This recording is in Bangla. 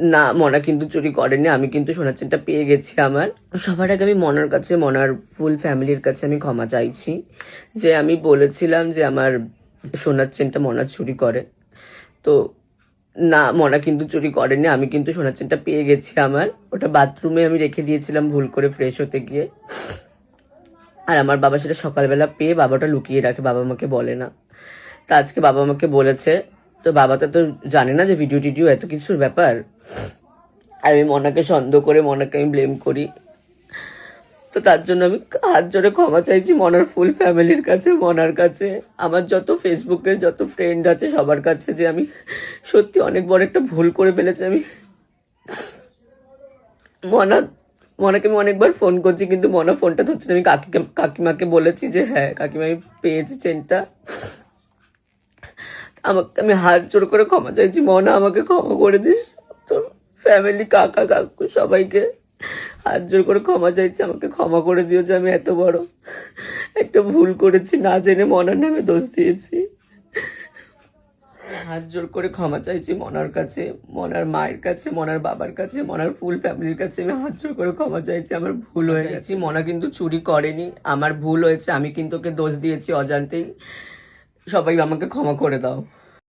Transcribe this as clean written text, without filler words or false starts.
না, মনা কিন্তু চুরি করেনি। আমি কিন্তু সোনার চেনটা পেয়ে গেছি আমার। সবার আগে আমি মনার কাছে, মনার ফুল ফ্যামিলির কাছে আমি ক্ষমা চাইছি যে আমি বলেছিলাম যে আমার সোনার চেনটা মনা চুরি করে। তো না, মনা কিন্তু চুরি করেনি। আমি কিন্তু সোনার চেনটা পেয়ে গেছি আমার। ওটা বাথরুমে আমি রেখে দিয়েছিলাম ভুল করে ফ্রেশ হতে গিয়ে। আর আমার বাবা সেটা সকালবেলা পেয়ে বাবাটা লুকিয়ে রাখে, বাবা আমাকে বলে না। তা আজকে বাবা আমাকে বলেছে, তো বাবা তো জানে না যে ভিডিও টিডিও এত কিছুর ব্যাপার। আর আমি মনাকে সন্দেহ করে মনাকে আমি ব্লেম করি। তো তার জন্য আমি হাত জোড়ে ক্ষমা চাইছি মনার ফুল ফ্যামিলির কাছে, মনার কাছে, আমার যত ফেসবুকের যত ফ্রেন্ড আছে সবার কাছে, যে আমি সত্যি অনেক বড় একটা ভুল করে ফেলেছি। আমি মনাকে আমি অনেকবার ফোন করছি কিন্তু মনা ফোনটা ধরছে না। আমি কাকিমাকে বলেছি যে হ্যাঁ কাকিমা আমি পেয়েছি চেনটা। আমি হাত জোড় করে ক্ষমা চাইছি, মনা আমাকে ক্ষমা করে দিস। তোর ফ্যামিলি কাকা কাকু সবাইকে হাত জোড় করে ক্ষমা চাইছি, আমাকে ক্ষমা করে দিও যে আমি এত বড় একটা ভুল করেছি, না জেনে মনার নামে দোষ দিয়েছি। হাত জোর করে ক্ষমা চাইছি মনার কাছে, মনার মায়ের কাছে, মনার বাবার কাছে, মনার ফুল ফ্যামিলির কাছে আমি হাত জোর করে ক্ষমা চাইছি। আমার ভুল হয়ে গেছে। মনা কিন্তু চুরি করেনি, আমার ভুল হয়েছে। আমি কিন্তু ওকে দোষ দিয়েছি অজান্তেই। সবাই আমাকে ক্ষমা করে দাও।